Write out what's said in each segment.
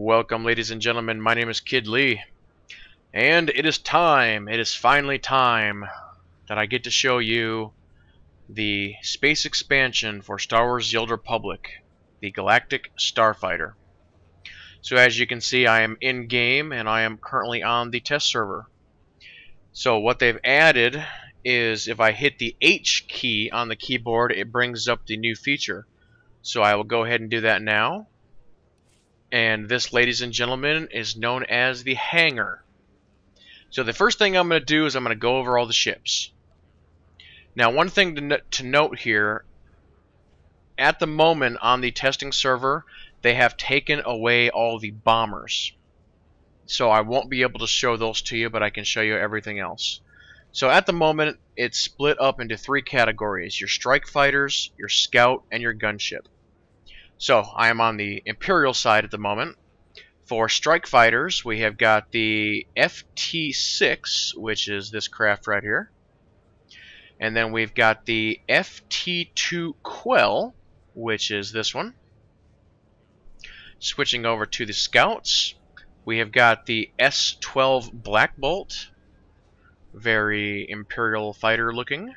Welcome, ladies and gentlemen. My name is KidLee, and it is time. It is finally time that I get to show you the space expansion for Star Wars: The Old Republic, the Galactic Starfighter. So as you can see, I am in game, and I am currently on the test server. So what they've added is if I hit the H key on the keyboard, it brings up the new feature. So I will go ahead and do that now. And this, ladies and gentlemen, is known as the hangar. So the first thing I'm going to do is I'm going to go over all the ships. Now, one thing to note here, at the moment on the testing server, they have taken away all the bombers. So I won't be able to show those to you, but I can show you everything else. So at the moment, it's split up into three categories: your strike fighters, your scout, and your gunship. So I am on the Imperial side at the moment. For strike fighters, we have got the FT6, which is this craft right here. And then we've got the FT2 Quell, which is this one. Switching over to the scouts, we have got the S12 Black Bolt, very Imperial fighter looking.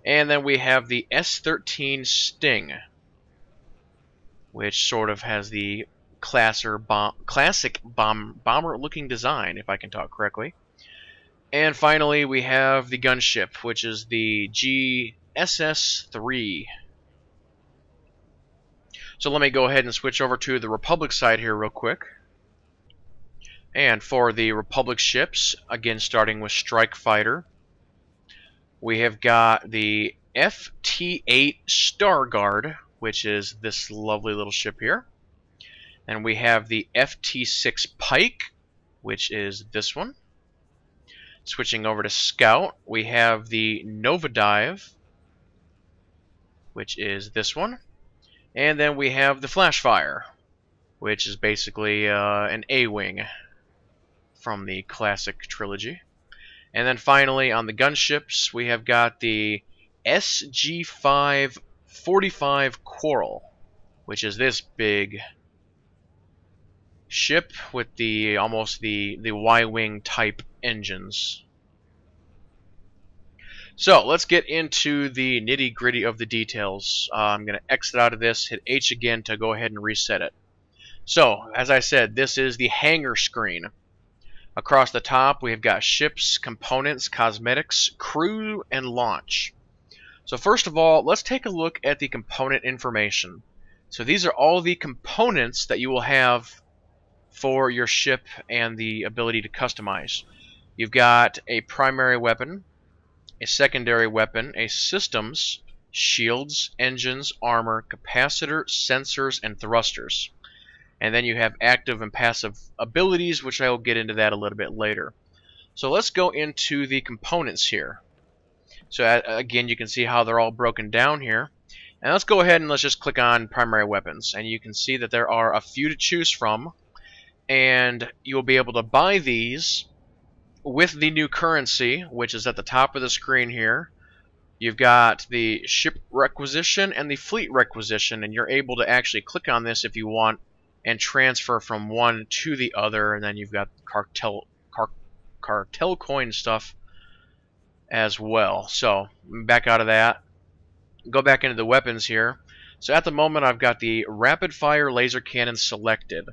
And then we have the S13 Sting, which sort of has the classic bomber-looking design, if I can talk correctly. And finally, we have the gunship, which is the GSS-3. So let me go ahead and switch over to the Republic side here real quick. And for the Republic ships, again starting with Strike Fighter, we have got the FT8 Starguard, which is this lovely little ship here. And we have the FT6 Pike, which is this one. Switching over to Scout, we have the Nova Dive, which is this one. And then we have the Flashfire, which is basically an A-Wing from the classic trilogy. And then finally, on the gunships, we have got the SG-5 45 Quarrel, which is this big ship with the almost the Y-wing type engines. So let's get into the nitty-gritty of the details. I'm going to exit out of this, hit H again to go ahead and reset it. So as I said, this is the hangar screen. Across the top we have got ships, components, cosmetics, crew, and launch. So first of all, let's take a look at the component information. So these are all the components that you will have for your ship and the ability to customize. You've got a primary weapon, a secondary weapon, a systems, shields, engines, armor, capacitor, sensors, and thrusters. And then you have active and passive abilities, which I will get into that a little bit later. So let's go into the components here. So again, you can see how they're all broken down here. And let's go ahead and let's just click on primary weapons. And you can see that there are a few to choose from. And you'll be able to buy these with the new currency, which is at the top of the screen here. You've got the ship requisition and the fleet requisition. And you're able to actually click on this if you want and transfer from one to the other. And then you've got cartel coin stuff as well. So back out of that, go back into the weapons here. So at the moment I've got the rapid fire laser cannon selected.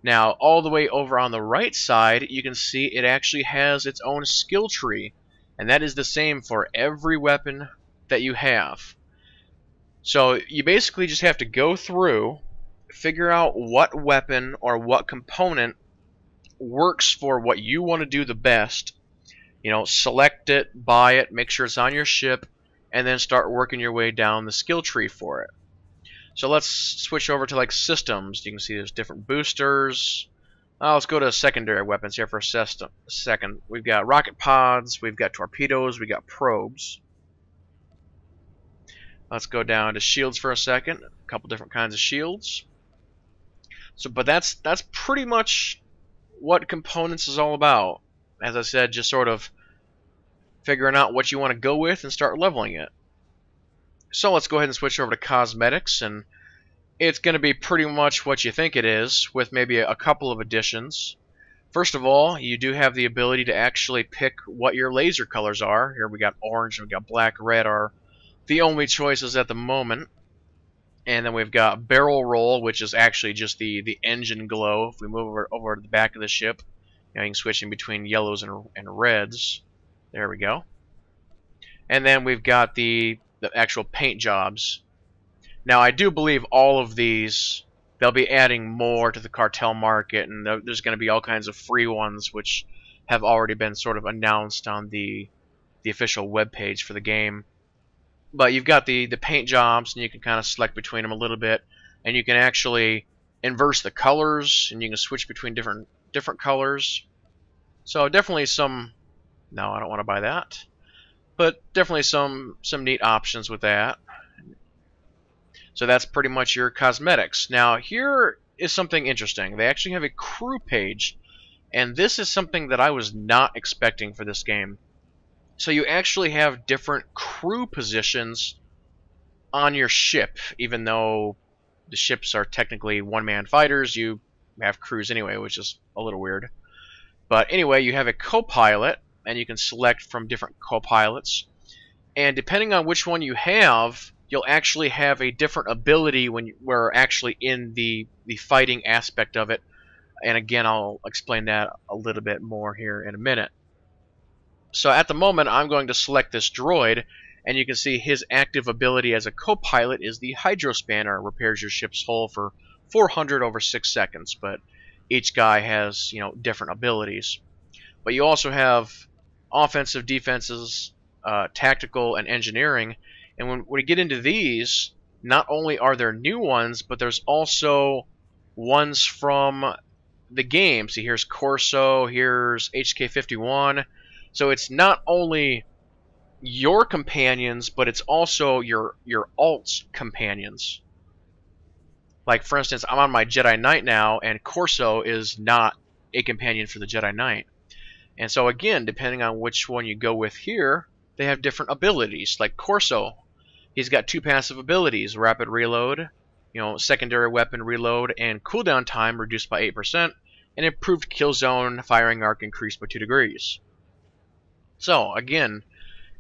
Now all the way over on the right side you can see it actually has its own skill tree, and that is the same for every weapon that you have. So you basically just have to go through, figure out what weapon or what component works for what you want to do the best. You know, select it, buy it, make sure it's on your ship, and then start working your way down the skill tree for it. So let's switch over to like systems. You can see there's different boosters. Let's go to secondary weapons here for a second. We've got rocket pods, we've got torpedoes, we've got probes. Let's go down to shields for a second. A couple different kinds of shields. So, but that's pretty much what components is all about. As I said, just sort of figuring out what you want to go with and start leveling it. So let's go ahead and switch over to cosmetics, and it's going to be pretty much what you think it is, with maybe a couple of additions. First of all, you do have the ability to actually pick what your laser colors are. Here we got orange and we got black, red are the only choices at the moment. And then we've got barrel roll, which is actually just the engine glow. If we move over to the back of the ship, you can switch in between yellows and reds. There we go. And then we've got the actual paint jobs. Now, I do believe all of these, they'll be adding more to the cartel market, and there's going to be all kinds of free ones, which have already been sort of announced on the official webpage for the game. But you've got the paint jobs, and you can kind of select between them a little bit, and you can actually inverse the colors, and you can switch between different colors. So definitely some... No, I don't want to buy that. But definitely some neat options with that. So that's pretty much your cosmetics. Now here is something interesting. They actually have a crew page, and this is something that I was not expecting for this game. So you actually have different crew positions on your ship. Even though the ships are technically one-man fighters, you have crews anyway, which is a little weird. But anyway, you have a co-pilot, and you can select from different co-pilots. And depending on which one you have, you'll actually have a different ability when we're actually in the fighting aspect of it. And again, I'll explain that a little bit more here in a minute. So at the moment, I'm going to select this droid, and you can see his active ability as a co-pilot is the Hydro Spanner. Repairs your ship's hull for 400 over 6 seconds, but each guy has, different abilities. But you also have offensive, defenses, tactical, and engineering. And when we get into these, not only are there new ones, but there's also ones from the game. See, here's Corso, here's HK-51. So it's not only your companions, but it's also your alt's companions. Like, for instance, I'm on my Jedi Knight now, and Corso is not a companion for the Jedi Knight. And so again, depending on which one you go with here, they have different abilities. Like Corso, he's got 2 passive abilities: rapid reload, secondary weapon reload, and cooldown time reduced by 8%, and improved kill zone firing arc increased by 2 degrees. So again,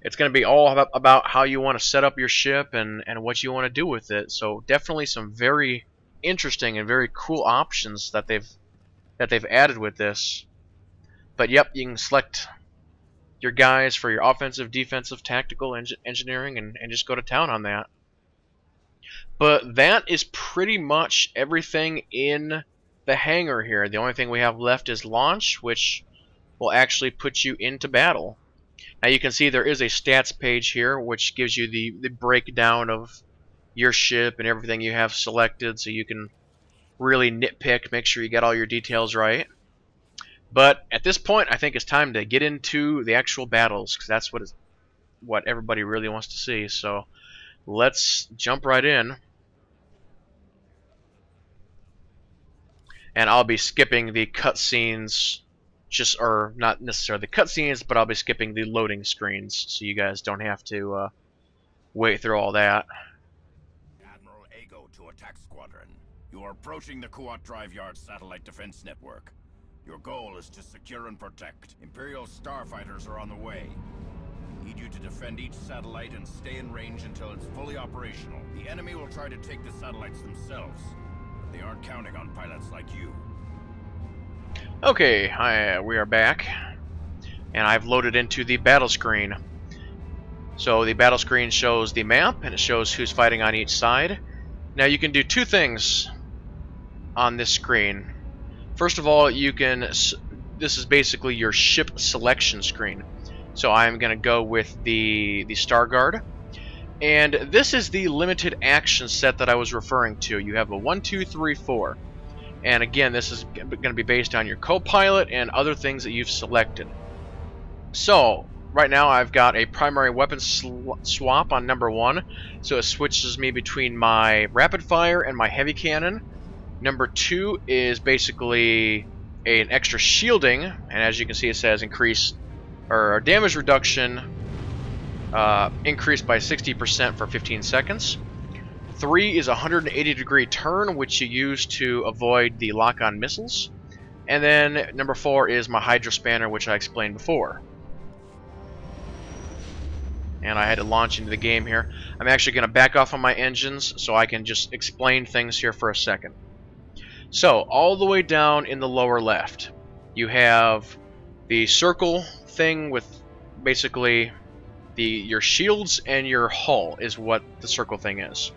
it's going to be all about how you want to set up your ship and what you want to do with it. So definitely some very interesting and very cool options that they've added with this. But yep, you can select your guys for your offensive, defensive, tactical, engineering, and just go to town on that. But that is pretty much everything in the hangar here. The only thing we have left is launch, which will actually put you into battle. Now you can see there is a stats page here, which gives you the breakdown of your ship and everything you have selected, so you can really nitpick, make sure you get all your details right. But at this point, I think it's time to get into the actual battles, because that's what everybody really wants to see. So let's jump right in. And I'll be skipping the cutscenes, or not necessarily the cutscenes, but I'll be skipping the loading screens, so you guys don't have to wait through all that. Admiral Ego to attack squadron. You are approaching the Kuat Drive Yard satellite defense network. Your goal is to secure and protect. Imperial starfighters are on the way. Need you to defend each satellite and stay in range until it's fully operational. The enemy will try to take the satellites themselves, but they aren't counting on pilots like you. Okay, we are back, and I've loaded into the battle screen. So the battle screen shows the map, and it shows who's fighting on each side. Now you can do 2 things on this screen. First of all, you can, this is basically your ship selection screen. So I'm going to go with the Star Guard. And this is the limited action set that I was referring to. You have a 1, 2, 3, 4. And again, this is going to be based on your co-pilot and other things that you've selected. So right now I've got a primary weapon swap on number 1. So it switches me between my rapid fire and my heavy cannon. Number 2 is basically an extra shielding, and as you can see, it says increase or damage reduction increased by 60% for 15 seconds. 3 is a 180-degree turn, which you use to avoid the lock-on missiles. And then number 4 is my Hydra Spanner, which I explained before. And I had to launch into the game here. I'm actually going to back off on my engines so I can just explain things here for a second. So, all the way down in the lower left, you have the circle thing with basically your shields and your hull is what the circle thing is.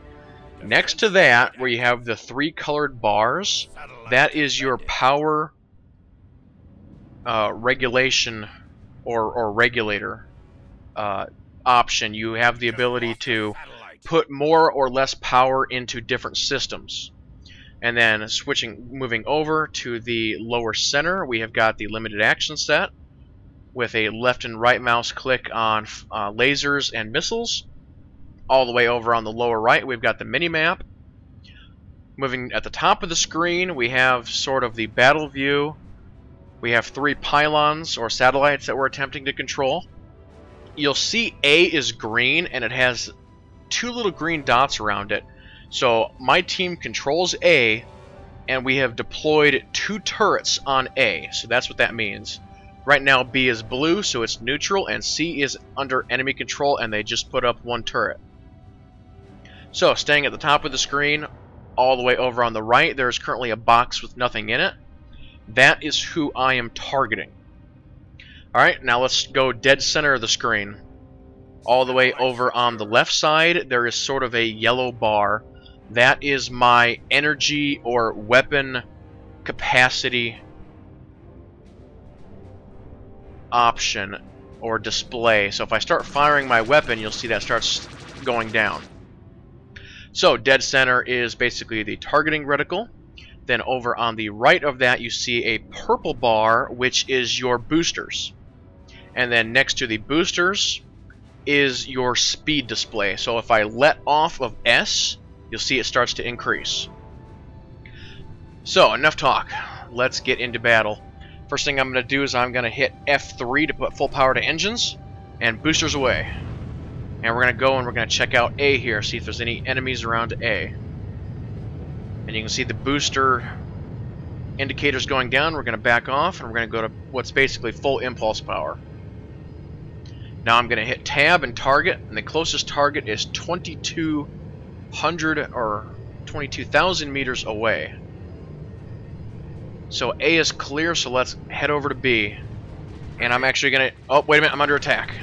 Next to that, where you have the 3 colored bars, that is your power regulation or regulator option. You have the ability to put more or less power into different systems. And then moving over to the lower center, we have got the limited action set with a left and right mouse click on lasers and missiles. All the way over on the lower right, we've got the mini-map. Moving at the top of the screen, we have sort of the battle view. We have 3 pylons or satellites that we're attempting to control. You'll see A is green, and it has 2 little green dots around it. So my team controls A, and we have deployed 2 turrets on A. So that's what that means. Right now B is blue, so it's neutral, and C is under enemy control, and they just put up 1 turret. So staying at the top of the screen, all the way over on the right, there is currently a box with nothing in it. That is who I am targeting. Alright, now let's go dead center of the screen. All the way over on the left side, there is sort of a yellow bar. That is my energy or weapon capacity option or display. So if I start firing my weapon, you'll see that starts going down. So dead center is basically the targeting reticle. Then over on the right of that, you see a purple bar, which is your boosters. And then next to the boosters is your speed display. So if I let off of S, you'll see it starts to increase. So enough talk. Let's get into battle. First thing I'm going to do is I'm going to hit F3 to put full power to engines, and boosters away. And we're going to go and we're going to check out A here, see if there's any enemies around A. And you can see the booster indicators going down. We're going to back off, and we're going to go to what's basically full impulse power. Now I'm going to hit tab and target, and the closest target is 2,200 or 22,000 meters away. So A is clear, so let's head over to B. And I'm actually going to... Oh, wait a minute, I'm under attack.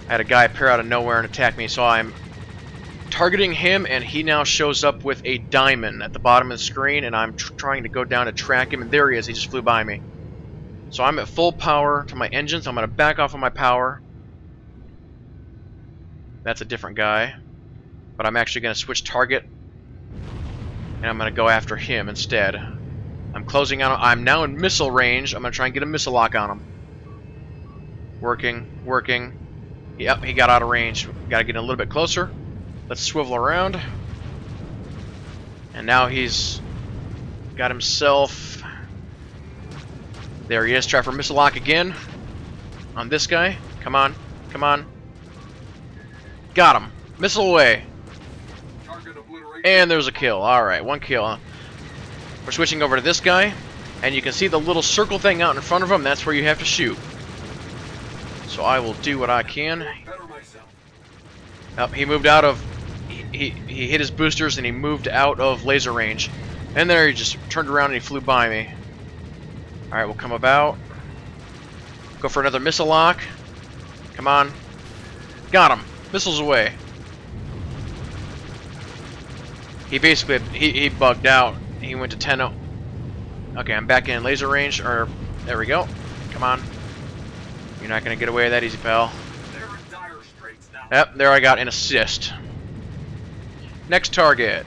I had a guy appear out of nowhere and attack me, so I'm targeting him, and he now shows up with a diamond at the bottom of the screen, and I'm trying to go down to track him, and there he is, he just flew by me. So I'm at full power to my engines. I'm going to back off of my power. That's a different guy. But I'm actually going to switch target, and I'm going to go after him instead. I'm closing on him. I'm now in missile range. I'm going to try and get a missile lock on him. Working. Yep, he got out of range. Got to get a little bit closer. Let's swivel around. And now he's got himself... There he is. Try for missile lock again. On this guy. Come on. Got him. Missile away. And there's a kill. Alright, 1 kill. We're switching over to this guy. And you can see the little circle thing out in front of him. That's where you have to shoot. So I will do what I can. Oh, he moved out of... He hit his boosters and he moved out of laser range. And there he just turned around and he flew by me. Alright, we'll come about. Go for another missile lock. Come on. Got him. Missiles away. He basically, he bugged out. He went to 10-0. Okay, I'm back in laser range. Or, there we go. Come on. You're not going to get away that easy, pal. Yep, there I got an assist. Next target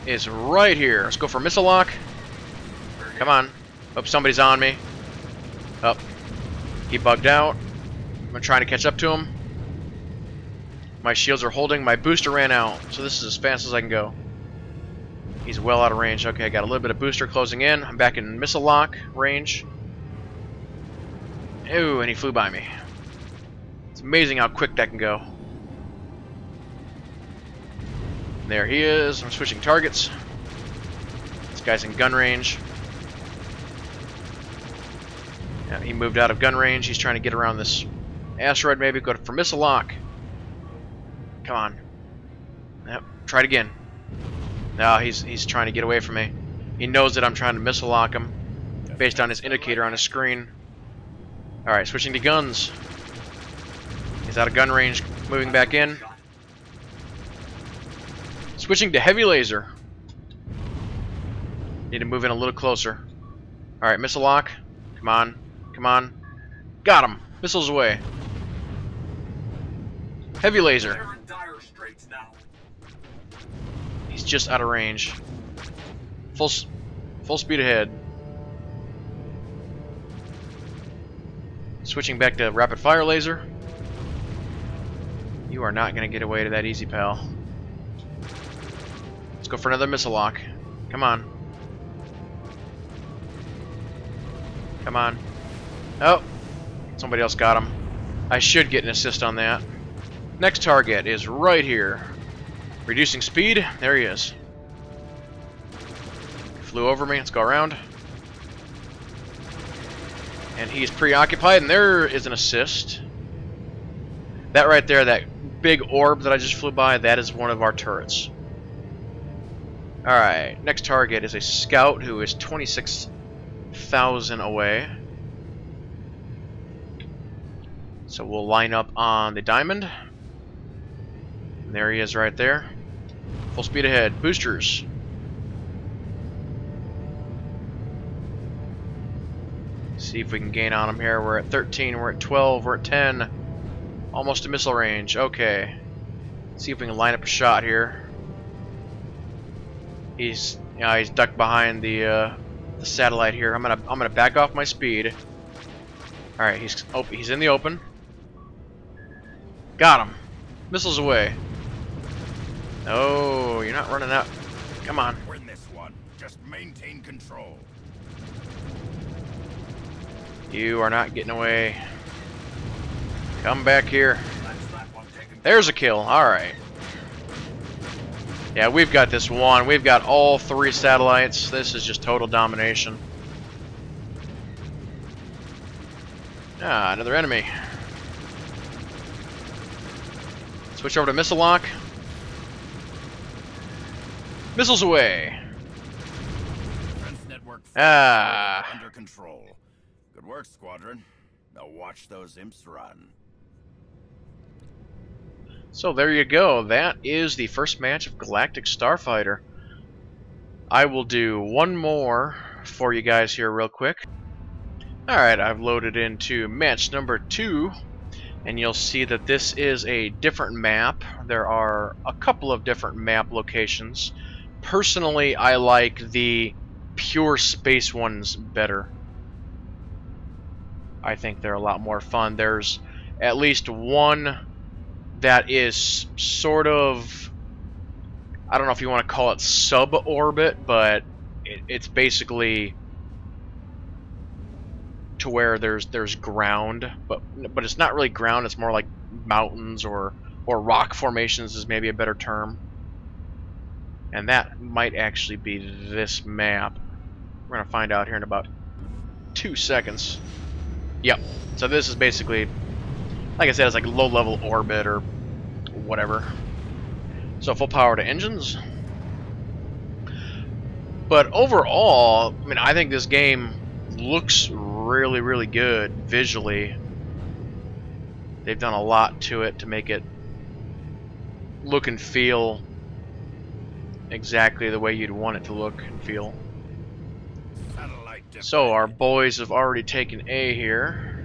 is right here. Let's go for missile lock. Come on. Hope somebody's on me. Oh, he bugged out. I'm trying to catch up to him. My shields are holding. My booster ran out, so this is as fast as I can go. He's well out of range. Okay, I got a little bit of booster closing in. I'm back in missile lock range. Ooh, and he flew by me. It's amazing how quick that can go. There he is. I'm switching targets. This guy's in gun range. Yeah, he moved out of gun range. He's trying to get around this asteroid, maybe. Go for missile lock. Come on. Yep, try it again. No, he's trying to get away from me. He knows that I'm trying to missile lock him based on his indicator on his screen. Alright, switching to guns. He's out of gun range, moving back in. Switching to heavy laser. Need to move in a little closer. Alright, missile lock. Come on. Come on. Got him. Missiles away. Heavy laser. He's just out of range. Full speed ahead. Switching back to rapid fire laser. You are not going to get away to that easy, pal. Let's go for another missile lock. Come on. Come on. Oh, somebody else got him. I should get an assist on that. Next target is right here. Reducing speed. There he is. Flew over me. Let's go around. And he's preoccupied, and there is an assist. That right there, that big orb that I just flew by, that is one of our turrets. Alright, next target is a scout who is 26,000 away. So we'll line up on the diamond. And there he is right there. Full speed ahead. Boosters. See if we can gain on him here. We're at 13, we're at 12, we're at 10. Almost to missile range. Okay. See if we can line up a shot here. He's ducked behind the satellite here. I'm gonna back off my speed. All right, he's in the open. Got him. Missiles away. Oh, you're not running out. Come on. Win this one. Just maintain control. You are not getting away. Come back here. There's a kill. Alright. Yeah, we've got this one. We've got all 3 satellites. This is just total domination. Ah, another enemy. Switch over to missile lock. Missiles away. Defense network under control. Good work, Squadron. Now watch those imps run. So there you go. That is the first match of Galactic Starfighter. I will do one more for you guys here real quick. Alright, I've loaded into match number 2, and you'll see that this is a different map. There are a couple of different map locations. Personally, I like the pure space ones better. I think they're a lot more fun. There's at least one that is sort of, I don't know if you want to call it sub-orbit, but it's basically to where there's ground, but it's not really ground. It's more like mountains or rock formations is maybe a better term. And that might actually be this map. We're gonna find out here in about 2 seconds. Yep. So this is basically, like I said, it's like low-level orbit or whatever. So full power to engines. But overall, I mean, I think this game looks really, really good visually. They've done a lot to it to make it look and feel exactly the way you'd want it to look and feel. So our boys have already taken A here.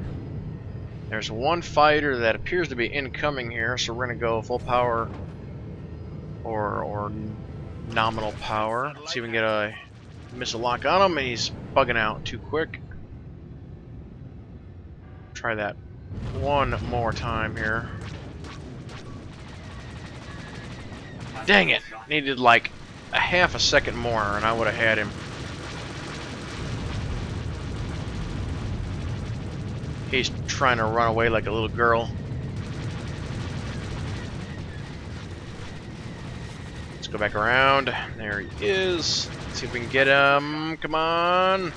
There's one fighter that appears to be incoming here, so we're gonna go full power or nominal power. Let's see if we can get a missile lock on him, and he's bugging out too quick. Try that one more time here. Dang it! Needed like a half a second more, and I would have had him. He's trying to run away like a little girl. Let's Go back around. There he is. Let's see if we can get him. Come on.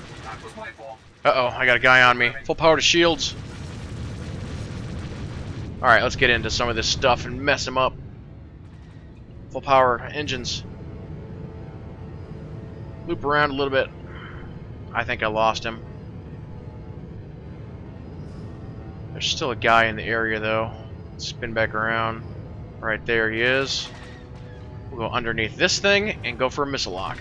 Uh-oh, I got a guy on me. Full power to shields. Alright, let's get into some of this stuff and mess him up. Full power engines. Loop around a little bit. I think I lost him. There's still a guy in the area though. Spin back around. Right there he is. We'll go underneath this thing and go for a missile lock.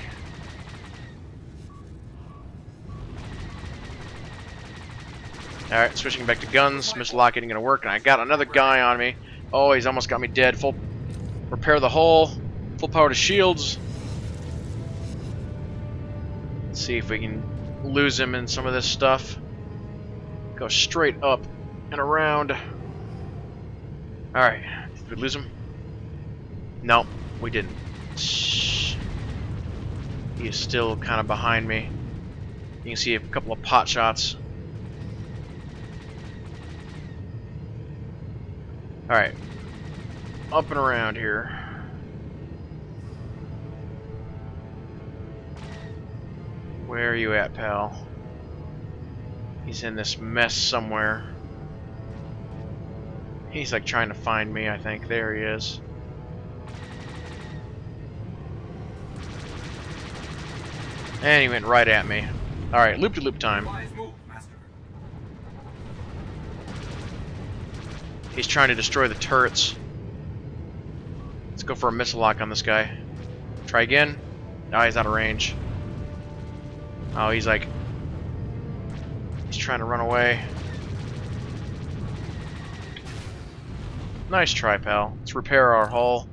Alright, switching back to guns. Missile lock ain't gonna work, and I got another guy on me. Oh, he's almost got me dead. Full repair the hull. Full power to shields. Let's see if we can lose him in some of this stuff. Go straight up and around. Alright, did we lose him? No, we didn't. He is still kind of behind me. You can see a couple of pot shots. Alright, up and around here. Where are you at, pal? He's in this mess somewhere. He's like trying to find me, I think. There he is. And he went right at me. Alright, loop-de-loop time. He's trying to destroy the turrets. Let's go for a missile lock on this guy. Try again. Oh, he's out of range. Oh, he's like... He's trying to run away. Nice try, pal. Let's repair our hull.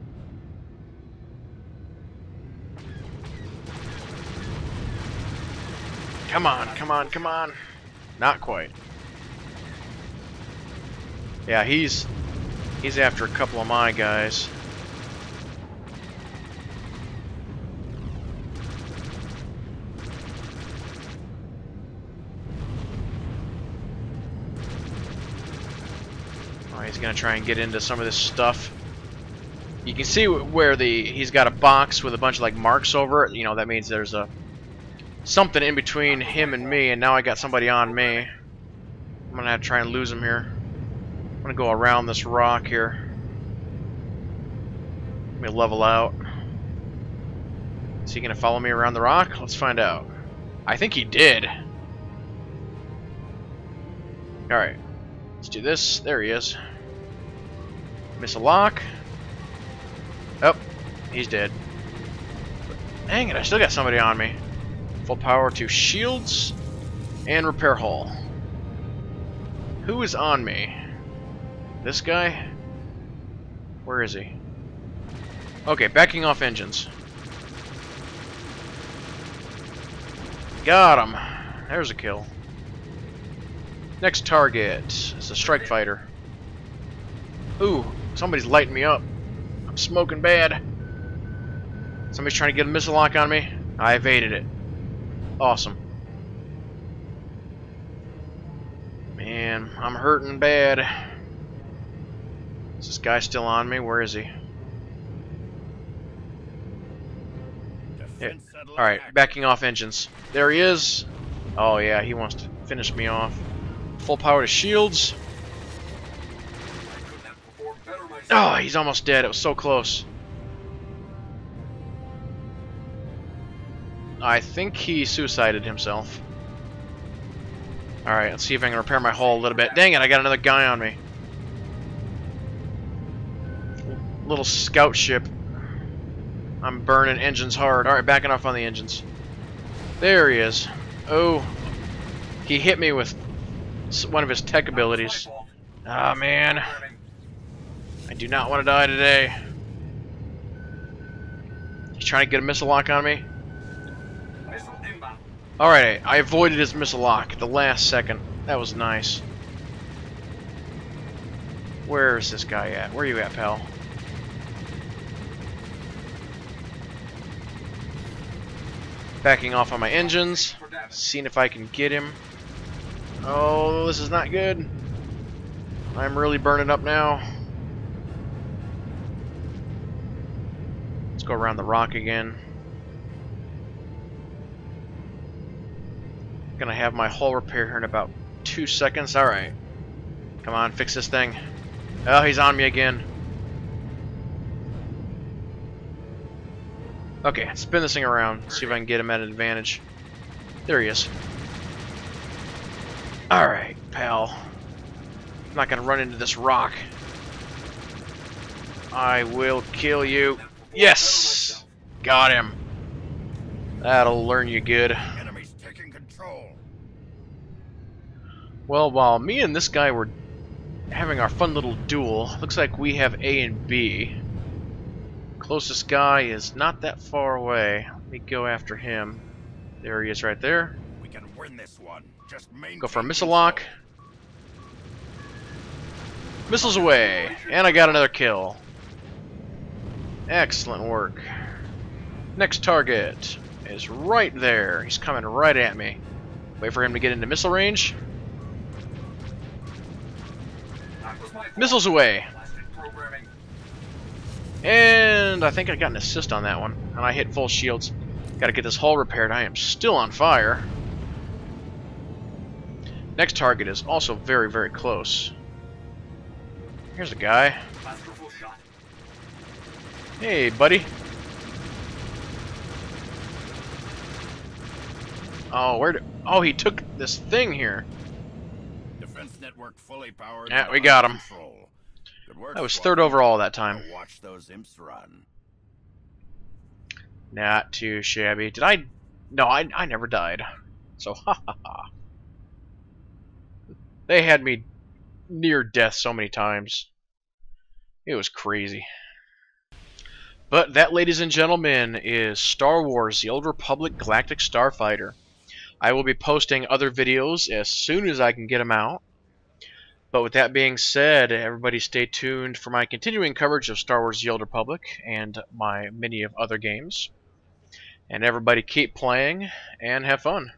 Come on, come on, come on. Not quite. Yeah, he's after a couple of my guys. Oh, he's gonna try and get into some of this stuff. You can see where he's got a box with a bunch of like marks over it. You know, that means there's something in between him and me, and now I got somebody on me. I'm gonna have to try and lose him here. I'm gonna go around this rock here. Let me level out. Is he gonna follow me around the rock? Let's find out. I think he did. Alright. Let's do this. There he is. Miss a lock. Oh, he's dead. Dang it, I still got somebody on me. Full power to shields and repair hull. Who is on me? This guy? Where is he? Okay, backing off engines. Got him. There's a kill. Next target is a strike fighter. Ooh, somebody's lighting me up. I'm smoking bad. Somebody's trying to get a missile lock on me. I evaded it. Awesome. Man, I'm hurting bad. Is this guy still on me? Where is he? Yeah. Alright, backing off engines. There he is. Oh yeah, he wants to finish me off. Full power to shields. Oh, he's almost dead. It was so close. I think he suicided himself. Alright, let's see if I can repair my hull a little bit. Dang it, I got another guy on me. Little scout ship. I'm burning engines hard. Alright, backing off on the engines. There he is. Oh, he hit me with one of his tech abilities. Ah, man. I do not want to die today. He's trying to get a missile lock on me. Alright, I avoided his missile lock at the last second. That was nice. Where is this guy at? Where are you at, pal? Backing off on my engines. Seeing if I can get him. Oh, this is not good. I'm really burning up now. Let's Let's go around the rock again. Gonna have my hull repair here in about 2 seconds. Alright. Come on, fix this thing. Oh, he's on me again. Okay, spin this thing around. See if I can get him at an advantage. There he is. Alright, pal. I'm not gonna run into this rock. I will kill you. Yes! Got him. That'll learn you good. Enemies taking control. Well, while me and this guy were having our fun little duel, looks like we have A and B. Closest guy is not that far away. Let me go after him. There he is right there. We can win this one. Just Go for a missile lock. Missiles away. And I got another kill. Excellent work. Next target is right there. He's coming right at me. Wait for him to get into missile range. Missiles away. And I think I got an assist on that one. And I hit full shields. Gotta get this hull repaired. I am still on fire. Next target is also very, very close. Here's a guy. Hey, buddy. Oh, oh, he took this thing here. Defense network fully powered. Yeah, we got him. Good work, I was Swtor. third overall that time. Now watch those imps run. Not too shabby. Did I? No, I never died. So, ha ha ha. They had me near death so many times. It was crazy. But that, ladies and gentlemen, is Star Wars: The Old Republic Galactic Starfighter. I will be posting other videos as soon as I can get them out. But with that being said, everybody stay tuned for my continuing coverage of Star Wars: The Old Republic and my many of other games. And everybody keep playing and have fun.